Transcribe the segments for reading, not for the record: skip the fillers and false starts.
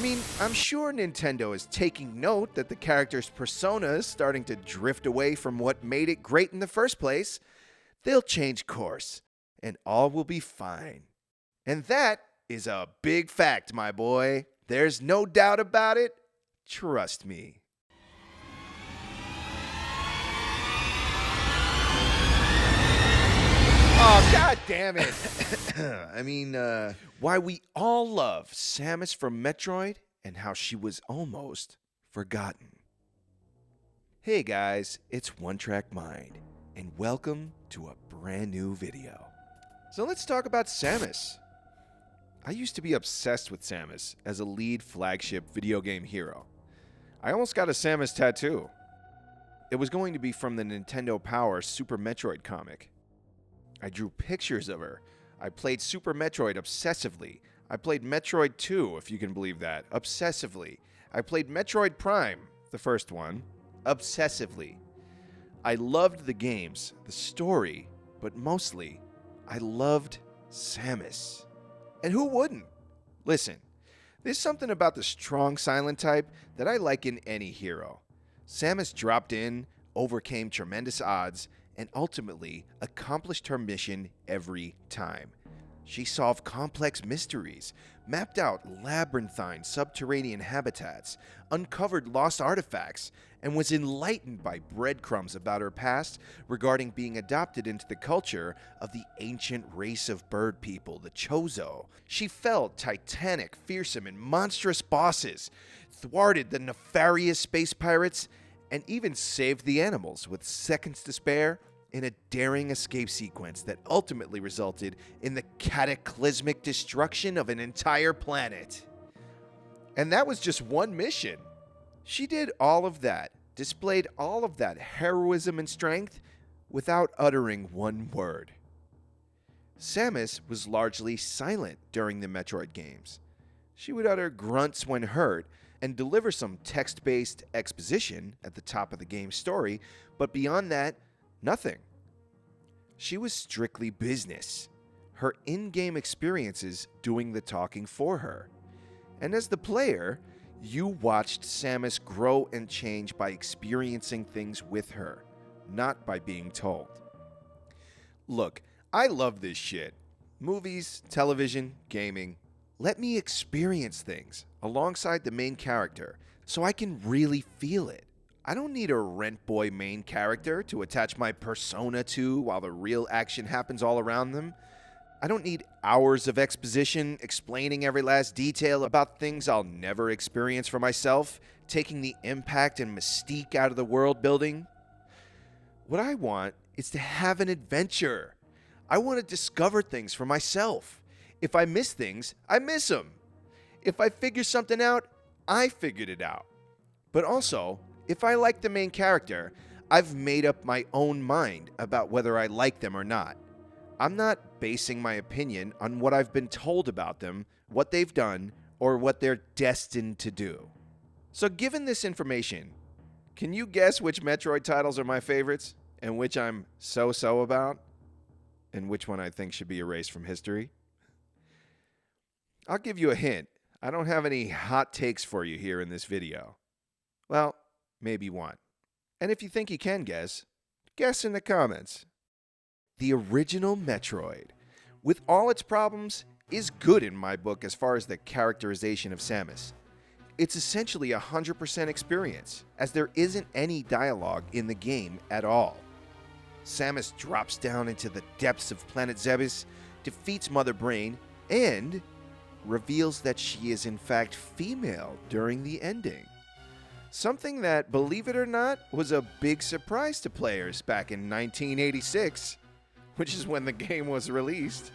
I'm sure Nintendo is taking note that the character's persona is starting to drift away from what made it great in the first place. They'll change course, and all will be fine. And that is a big fact, my boy. There's no doubt about it. Trust me. Oh, god damn it. Why we all love Samus from Metroid and how she was almost forgotten. Hey guys, it's One Track Mind, and welcome to a brand new video. So let's talk about Samus. I used to be obsessed with Samus as a lead flagship video game hero. I almost got a Samus tattoo. It was going to be from the Nintendo Power Super Metroid comic. I drew pictures of her. I played Super Metroid obsessively. I played Metroid 2, if you can believe that, obsessively. I played Metroid Prime, the first one, obsessively. I loved the games, the story, but mostly, I loved Samus. And who wouldn't? Listen, there's something about the strong silent type that I like in any hero. Samus dropped in, overcame tremendous odds, and ultimately accomplished her mission every time. She solved complex mysteries, mapped out labyrinthine subterranean habitats, uncovered lost artifacts, and was enlightened by breadcrumbs about her past regarding being adopted into the culture of the ancient race of bird people, the Chozo. She felled titanic, fearsome, and monstrous bosses, thwarted the nefarious space pirates, and even saved the animals with seconds to spare in a daring escape sequence that ultimately resulted in the cataclysmic destruction of an entire planet. And that was just one mission. She did all of that, displayed all of that heroism and strength without uttering one word. Samus was largely silent during the Metroid games. She would utter grunts when hurt and deliver some text-based exposition at the top of the game's story, but beyond that, nothing. She was strictly business, her in-game experiences doing the talking for her. And as the player, you watched Samus grow and change by experiencing things with her, not by being told. Look, I love this shit. Movies, television, gaming. Let me experience things alongside the main character so I can really feel it. I don't need a rent boy main character to attach my persona to while the real action happens all around them. I don't need hours of exposition explaining every last detail about things I'll never experience for myself, taking the impact and mystique out of the world building. What I want is to have an adventure. I want to discover things for myself. If I miss things, I miss them. If I figure something out, I figured it out. But also, if I like the main character, I've made up my own mind about whether I like them or not. I'm not basing my opinion on what I've been told about them, what they've done, or what they're destined to do. So given this information, can you guess which Metroid titles are my favorites, and which I'm so-so about, and which one I think should be erased from history? I'll give you a hint. I don't have any hot takes for you here in this video. Well, maybe one. And if you think you can guess in the comments. The original Metroid, with all its problems, is good in my book as far as the characterization of Samus. It's essentially a 100% experience, as there isn't any dialogue in the game at all. Samus drops down into the depths of planet Zebes, defeats Mother Brain, and reveals that she is in fact female during the ending. Something that, believe it or not, was a big surprise to players back in 1986, which is when the game was released.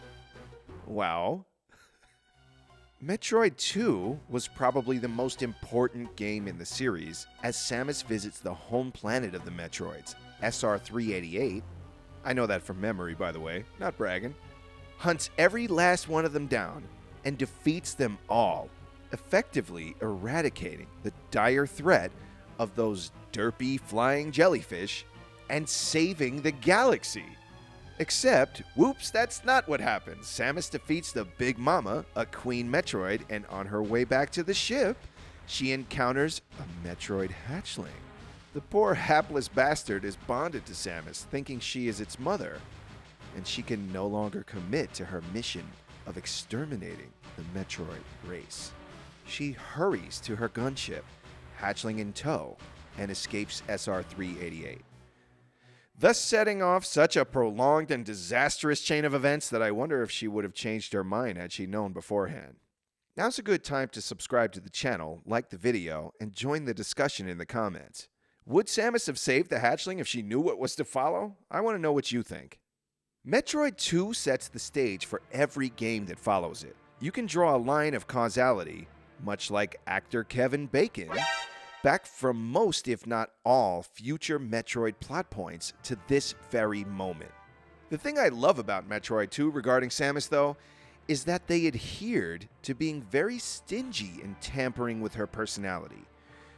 Wow. Metroid 2 was probably the most important game in the series, as Samus visits the home planet of the Metroids, SR-388. I know that from memory, by the way, not bragging. Hunts every last one of them down and defeats them all, effectively eradicating the dire threat of those derpy flying jellyfish and saving the galaxy. Except, whoops, that's not what happens. Samus defeats the Big Mama, a Queen Metroid, and on her way back to the ship, she encounters a Metroid hatchling. The poor hapless bastard is bonded to Samus, thinking she is its mother, and she can no longer commit to her mission of exterminating the Metroid race. She hurries to her gunship, hatchling in tow, and escapes SR-388. Thus setting off such a prolonged and disastrous chain of events that I wonder if she would have changed her mind had she known beforehand. Now's a good time to subscribe to the channel, like the video, and join the discussion in the comments. Would Samus have saved the hatchling if she knew what was to follow? I want to know what you think. Metroid 2 sets the stage for every game that follows it. You can draw a line of causality, much like actor Kevin Bacon, back from most, if not all, future Metroid plot points to this very moment. The thing I love about Metroid 2 regarding Samus, though, is that they adhered to being very stingy in tampering with her personality.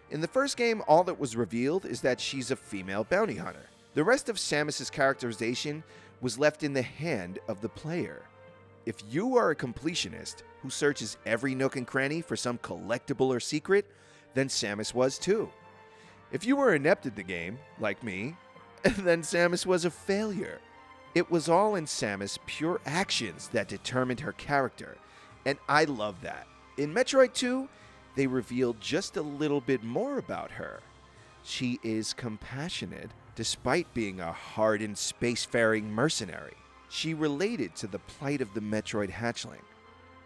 In the first game, all that was revealed is that she's a female bounty hunter. The rest of Samus's characterization was left in the hand of the player. If you are a completionist who searches every nook and cranny for some collectible or secret, then Samus was too. If you were inept at the game, like me, then Samus was a failure. It was all in Samus' pure actions that determined her character, and I love that. In Metroid 2, they revealed just a little bit more about her. She is compassionate, despite being a hardened spacefaring mercenary. She related to the plight of the Metroid hatchling,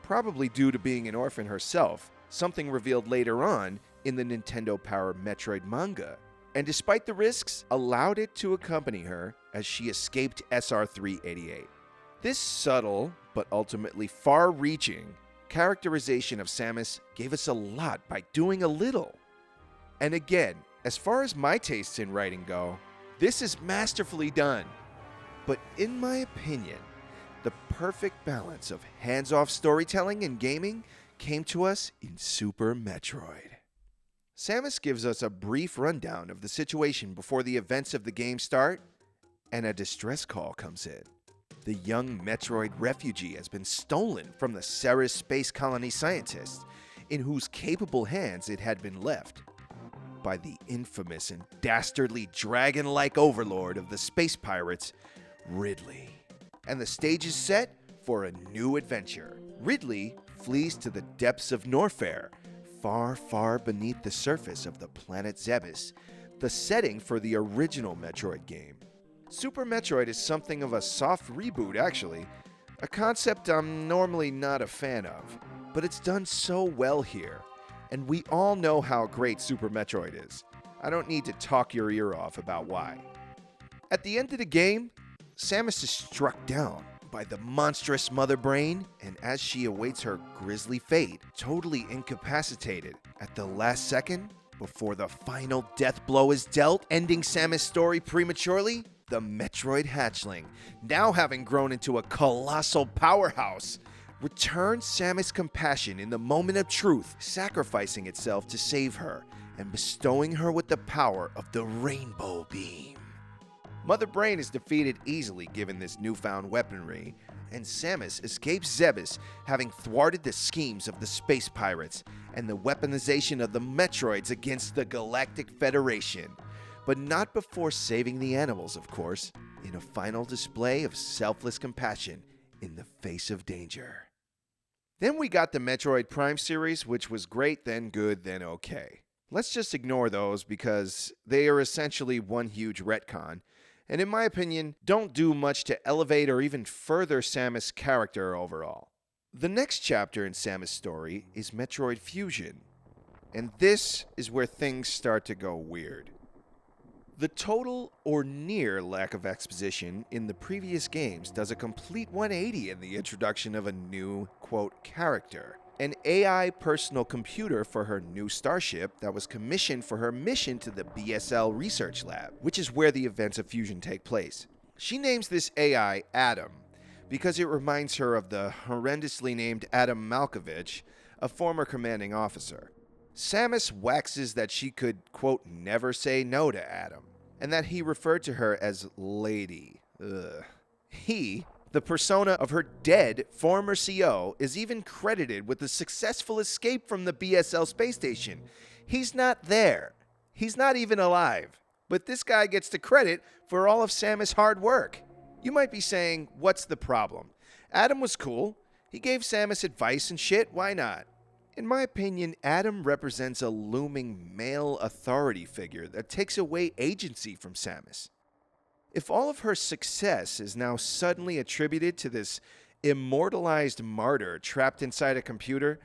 probably due to being an orphan herself, something revealed later on in the Nintendo-powered Metroid manga, and despite the risks, allowed it to accompany her as she escaped SR-388. This subtle, but ultimately far-reaching, characterization of Samus gave us a lot by doing a little. And again, as far as my tastes in writing go, this is masterfully done. But in my opinion, the perfect balance of hands-off storytelling and gaming came to us in Super Metroid. Samus gives us a brief rundown of the situation before the events of the game start, and a distress call comes in. The young Metroid refugee has been stolen from the Ceres space colony scientists, in whose capable hands it had been left, by the infamous and dastardly dragon-like overlord of the space pirates, Ridley. And the stage is set for a new adventure. Ridley flees to the depths of Norfair, far, far beneath the surface of the planet Zebes, the setting for the original Metroid game. Super Metroid is something of a soft reboot, actually, a concept I'm normally not a fan of, but it's done so well here, and we all know how great Super Metroid is. I don't need to talk your ear off about why. At the end of the game, Samus is struck down by the monstrous Mother Brain, and as she awaits her grisly fate, totally incapacitated at the last second, before the final death blow is dealt, ending Samus' story prematurely, the Metroid hatchling, now having grown into a colossal powerhouse, returns Samus' compassion in the moment of truth, sacrificing itself to save her, and bestowing her with the power of the Rainbow Beam. Mother Brain is defeated easily given this newfound weaponry, and Samus escapes Zebes, having thwarted the schemes of the space pirates and the weaponization of the Metroids against the Galactic Federation. But not before saving the animals, of course, in a final display of selfless compassion in the face of danger. Then we got the Metroid Prime series, which was great, then good, then okay. Let's just ignore those because they are essentially one huge retcon, and in my opinion, don't do much to elevate or even further Samus' character overall. The next chapter in Samus' story is Metroid Fusion, and this is where things start to go weird. The total or near lack of exposition in the previous games does a complete 180 in the introduction of a new, quote, character. An AI personal computer for her new starship that was commissioned for her mission to the BSL research lab, which is where the events of Fusion take place. She names this AI Adam because it reminds her of the horrendously named Adam Malkovich, a former commanding officer. Samus waxes that she could, quote, never say no to Adam, and that he referred to her as Lady. Ugh. He, the persona of her dead former CO, is even credited with the successful escape from the BSL space station. He's not there. He's not even alive. But this guy gets the credit for all of Samus' hard work. You might be saying, what's the problem? Adam was cool. He gave Samus advice and shit. Why not? In my opinion, Adam represents a looming male authority figure that takes away agency from Samus. If all of her success is now suddenly attributed to this immortalized martyr trapped inside a computer,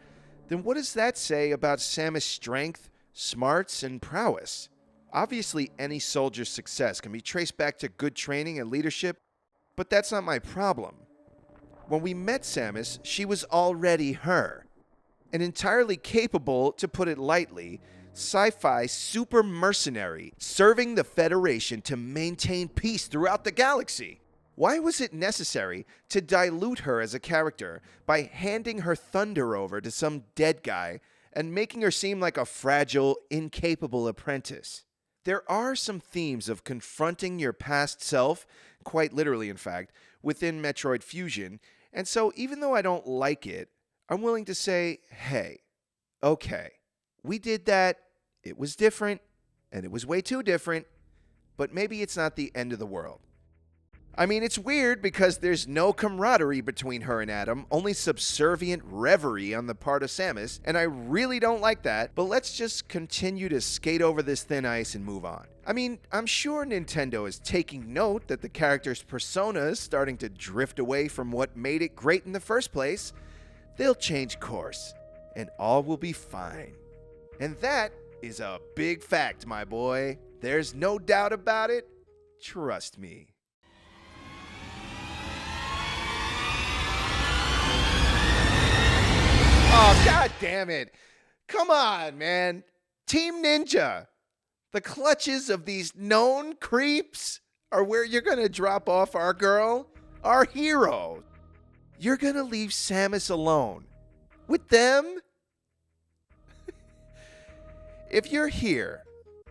then what does that say about Samus' strength, smarts, and prowess? Obviously, any soldier's success can be traced back to good training and leadership, but that's not my problem. When we met Samus, she was already her. An entirely capable, to put it lightly, sci-fi super mercenary serving the Federation to maintain peace throughout the galaxy. Why was it necessary to dilute her as a character by handing her thunder over to some dead guy and making her seem like a fragile, incapable apprentice? There are some themes of confronting your past self, quite literally in fact, within Metroid Fusion, and so even though I don't like it, I'm willing to say, hey, okay, we did that, it was different, and it was way too different, but maybe it's not the end of the world. I mean, it's weird because there's no camaraderie between her and Adam, only subservient reverie on the part of Samus, and I really don't like that, but let's just continue to skate over this thin ice and move on. I mean, I'm sure Nintendo is taking note that the character's persona is starting to drift away from what made it great in the first place. They'll change course, and all will be fine. And that is a big fact, my boy. There's no doubt about it. Trust me. Oh, god damn it. Come on, man. Team Ninja. The clutches of these known creeps are where you're gonna drop off our girl, our hero. You're gonna leave Samus alone. With them? If you're here,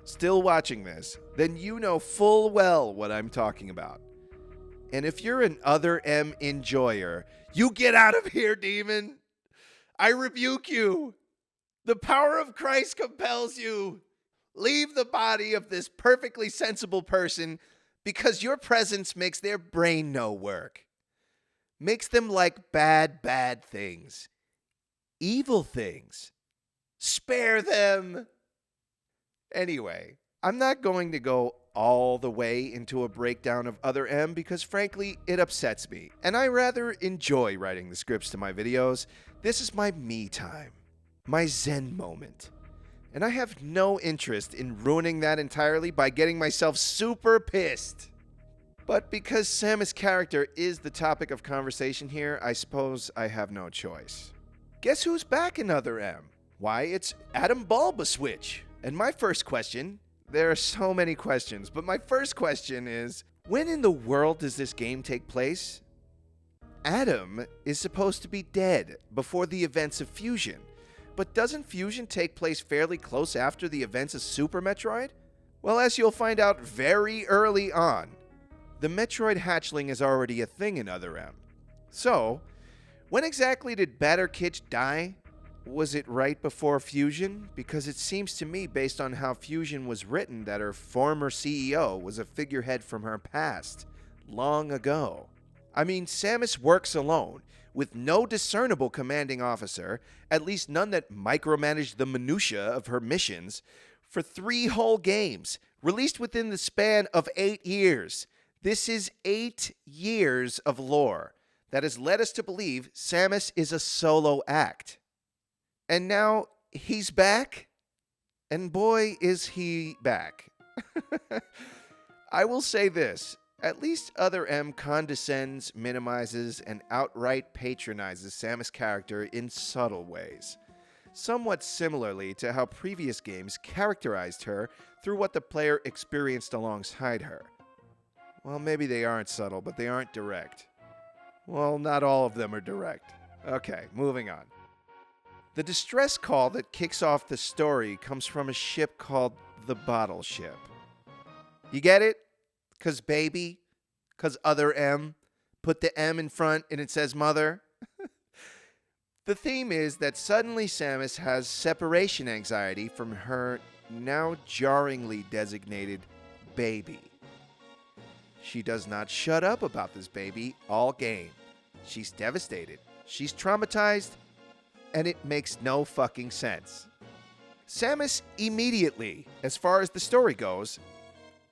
still watching this, then you know full well what I'm talking about. And if you're an other M enjoyer, you get out of here, demon. I rebuke you. The power of Christ compels you. Leave the body of this perfectly sensible person because your presence makes their brain no work. Makes them like bad things. Evil things. Spare them. Anyway, I'm not going to go all the way into a breakdown of Other M because frankly, it upsets me. And I rather enjoy writing the scripts to my videos. This is my me time. My zen moment. And I have no interest in ruining that entirely by getting myself super pissed. But because Samus' character is the topic of conversation here, I suppose I have no choice. Guess who's back in Other M? Why, it's Adam Bulbaswitch. And my first question, there are so many questions, but my first question is, when in the world does this game take place? Adam is supposed to be dead before the events of Fusion, but doesn't Fusion take place fairly close after the events of Super Metroid? Well, as you'll find out very early on, the Metroid hatchling is already a thing in Other M. So, when exactly did Batter Kitch die? Was it right before Fusion? Because it seems to me, based on how Fusion was written, that her former CEO was a figurehead from her past, long ago. I mean, Samus works alone, with no discernible commanding officer, at least none that micromanaged the minutiae of her missions, for 3 whole games, released within the span of 8 years. This is 8 years of lore that has led us to believe Samus is a solo act. And now he's back, and boy, is he back. I will say this, at least Other M condescends, minimizes, and outright patronizes Samus' character in subtle ways, somewhat similarly to how previous games characterized her through what the player experienced alongside her. Well, maybe they aren't subtle, but they aren't direct. Well, not all of them are direct. Okay, moving on. The distress call that kicks off the story comes from a ship called the Bottle Ship. You get it? 'Cause baby? 'Cause Other M? Put the M in front and it says mother. The theme is that suddenly Samus has separation anxiety from her now jarringly designated baby. She does not shut up about this baby all game. She's devastated. She's traumatized, and it makes no fucking sense. Samus immediately, as far as the story goes,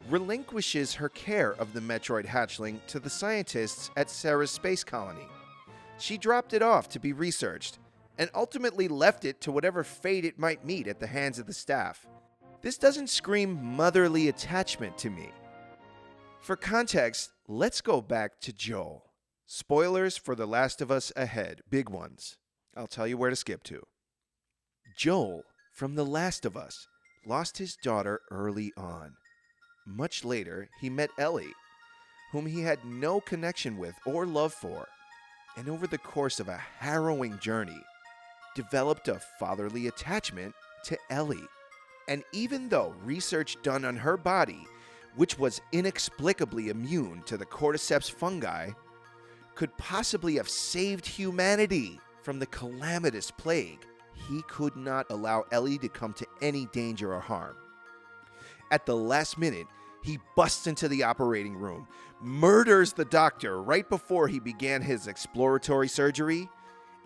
relinquishes her care of the Metroid hatchling to the scientists at Sarah's space colony. She dropped it off to be researched, and ultimately left it to whatever fate it might meet at the hands of the staff. This doesn't scream motherly attachment to me. For context, let's go back to Joel. Spoilers for The Last of Us ahead, big ones. I'll tell you where to skip to. Joel, from The Last of Us, lost his daughter early on. Much later, he met Ellie, whom he had no connection with or love for, and over the course of a harrowing journey, developed a fatherly attachment to Ellie. And even though research done on her body, which was inexplicably immune to the cordyceps fungi, could possibly have saved humanity from the calamitous plague, he could not allow Ellie to come to any danger or harm. At the last minute, he busts into the operating room, murders the doctor right before he began his exploratory surgery,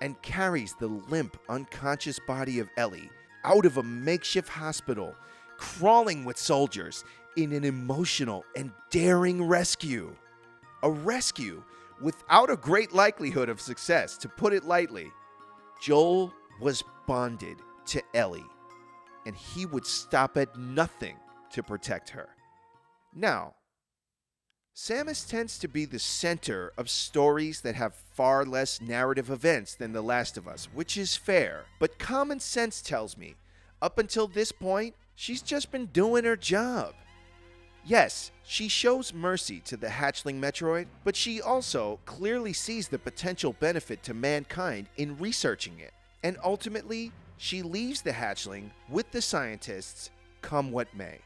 and carries the limp, unconscious body of Ellie out of a makeshift hospital, crawling with soldiers in an emotional and daring rescue. A rescue without a great likelihood of success, to put it lightly. Joel was bonded to Ellie, and he would stop at nothing to protect her. Now, Samus tends to be the center of stories that have far less narrative events than The Last of Us, which is fair, but common sense tells me, up until this point, she's just been doing her job. Yes, she shows mercy to the hatchling Metroid, but she also clearly sees the potential benefit to mankind in researching it. And ultimately, she leaves the hatchling with the scientists, come what may.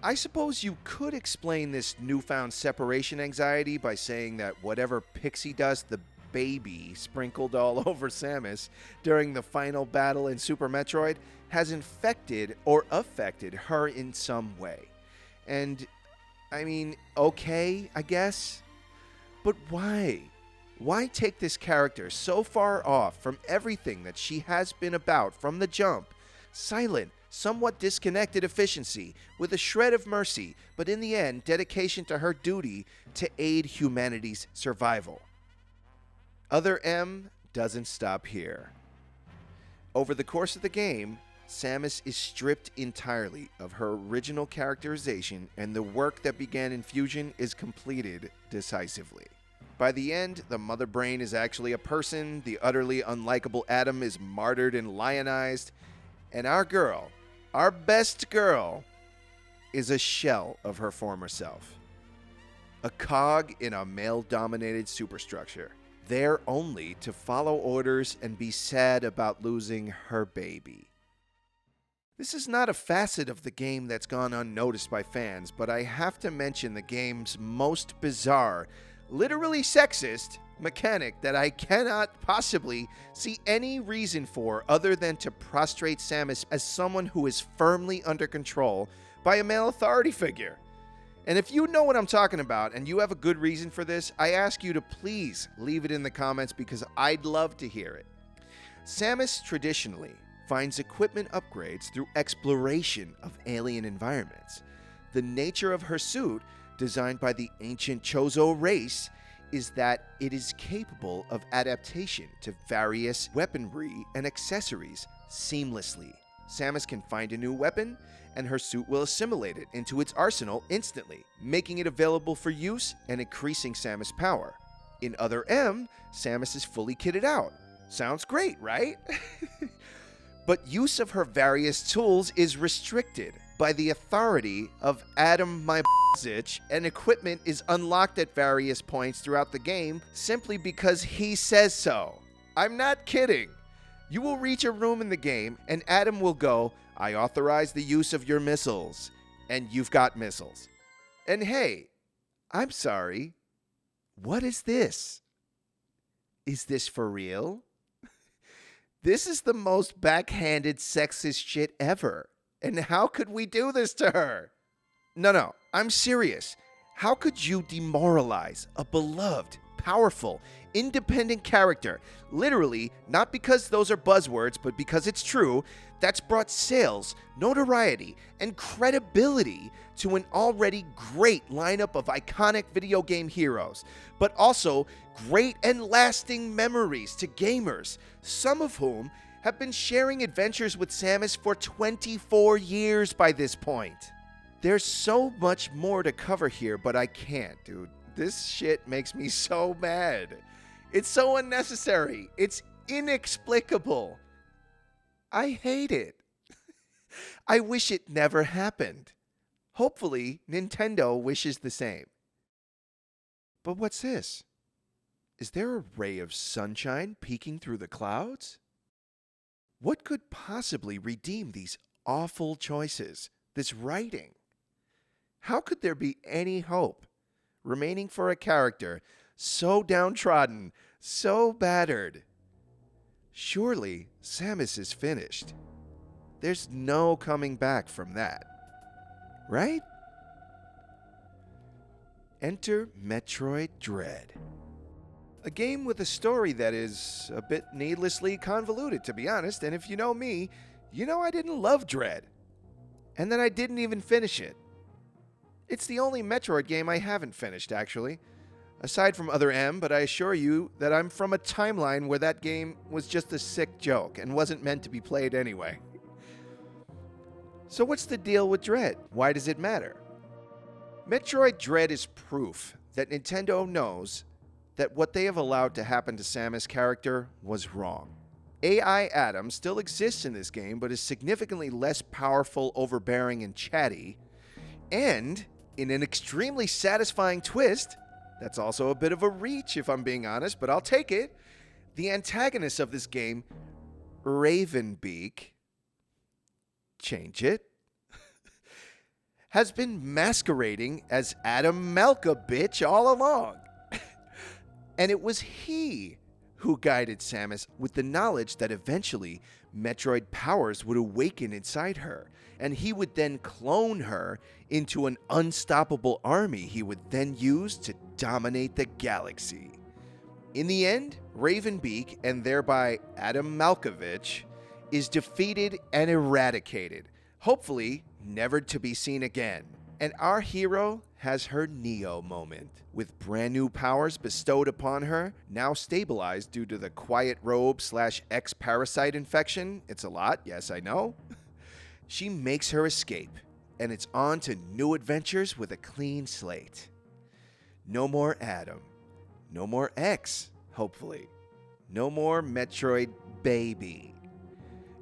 I suppose you could explain this newfound separation anxiety by saying that whatever pixie dust the baby sprinkled all over Samus during the final battle in Super Metroid has infected or affected her in some way. And, I mean, okay, I guess. But why? Why take this character so far off from everything that she has been about from the jump? Silent, somewhat disconnected efficiency, with a shred of mercy, but in the end, dedication to her duty to aid humanity's survival. Other M doesn't stop here. Over the course of the game, Samus is stripped entirely of her original characterization, and the work that began in Fusion is completed decisively. By the end, the mother brain is actually a person, the utterly unlikable Adam is martyred and lionized, and our girl, our best girl, is a shell of her former self. A cog in a male-dominated superstructure, there only to follow orders and be sad about losing her baby. This is not a facet of the game that's gone unnoticed by fans, but I have to mention the game's most bizarre, literally sexist, mechanic that I cannot possibly see any reason for other than to prostrate Samus as someone who is firmly under control by a male authority figure. And if you know what I'm talking about and you have a good reason for this, I ask you to please leave it in the comments because I'd love to hear it. Samus traditionally finds equipment upgrades through exploration of alien environments. The nature of her suit, designed by the ancient Chozo race, is that it is capable of adaptation to various weaponry and accessories seamlessly. Samus can find a new weapon, and her suit will assimilate it into its arsenal instantly, making it available for use and increasing Samus' power. In Other M, Samus is fully kitted out. Sounds great, right? But use of her various tools is restricted by the authority of Adam Mybzich, and equipment is unlocked at various points throughout the game simply because he says so. I'm not kidding. You will reach a room in the game and Adam will go, "I authorize the use of your missiles," and you've got missiles. And hey, I'm sorry, What is this? Is this for real? This is the most backhanded sexist shit ever. And how could we do this to her? No, I'm serious. How could you demoralize a beloved, powerful, independent character, literally, not because those are buzzwords, but because it's true, that's brought sales, notoriety, and credibility to an already great lineup of iconic video game heroes, but also great and lasting memories to gamers, some of whom have been sharing adventures with Samus for 24 years by this point. There's so much more to cover here, but I can't, dude. This shit makes me so mad. It's so unnecessary. It's inexplicable. I hate it. I wish it never happened. Hopefully, Nintendo wishes the same. But what's this? Is there a ray of sunshine peeking through the clouds? What could possibly redeem these awful choices, this writing? How could there be any hope remaining for a character so downtrodden, so battered? Surely Samus is finished. There's no coming back from that, right? Enter Metroid Dread. A game with a story that is a bit needlessly convoluted, to be honest, and if you know me, you know I didn't love Dread. And then I didn't even finish it. It's the only Metroid game I haven't finished, actually. Aside from Other M, but I assure you that I'm from a timeline where that game was just a sick joke and wasn't meant to be played anyway. So what's the deal with Dread? Why does it matter? Metroid Dread is proof that Nintendo knows that what they have allowed to happen to Samus' character was wrong. AI Adam still exists in this game, but is significantly less powerful, overbearing, and chatty. And, in an extremely satisfying twist, that's also a bit of a reach if I'm being honest, but I'll take it, the antagonist of this game, Ravenbeak, change it, has been masquerading as Adam Malkovich all along. And it was he who guided Samus with the knowledge that eventually Metroid powers would awaken inside her, and he would then clone her into an unstoppable army he would then use to dominate the galaxy. In the end, Ravenbeak, and thereby Adam Malkovich, is defeated and eradicated, hopefully never to be seen again. And our hero has her Neo moment, with brand new powers bestowed upon her, now stabilized due to the quiet robe / X-parasite infection. It's a lot, yes I know. She makes her escape, and it's on to new adventures with a clean slate. No more Adam. No more X, hopefully. No more Metroid Baby.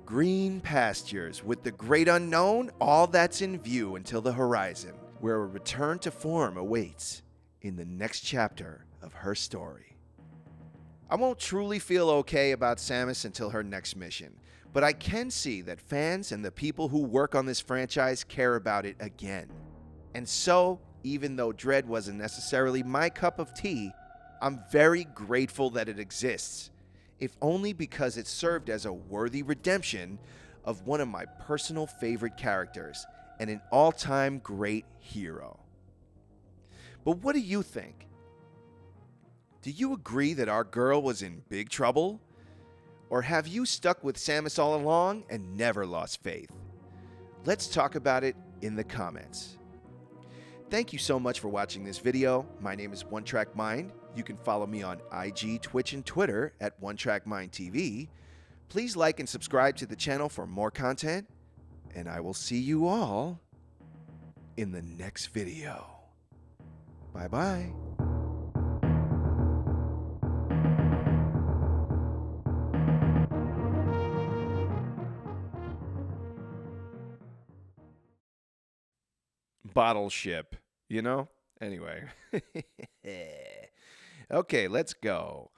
Green pastures with the great unknown, all that's in view until the horizon, where a return to form awaits in the next chapter of her story. I won't truly feel okay about Samus until her next mission, but I can see that fans and the people who work on this franchise care about it again. And so, even though Dread wasn't necessarily my cup of tea, I'm very grateful that it exists, if only because it served as a worthy redemption of one of my personal favorite characters and an all-time great hero. But what do you think? Do you agree that our girl was in big trouble? Or have you stuck with Samus all along and never lost faith? Let's talk about it in the comments. Thank you so much for watching this video. My name is One Track Mind. You can follow me on IG, Twitch, and Twitter at One Track Mind TV. Please like and subscribe to the channel for more content, and I will see you all in the next video. Bye-bye. Bottle ship, you know? Anyway. Okay, let's go.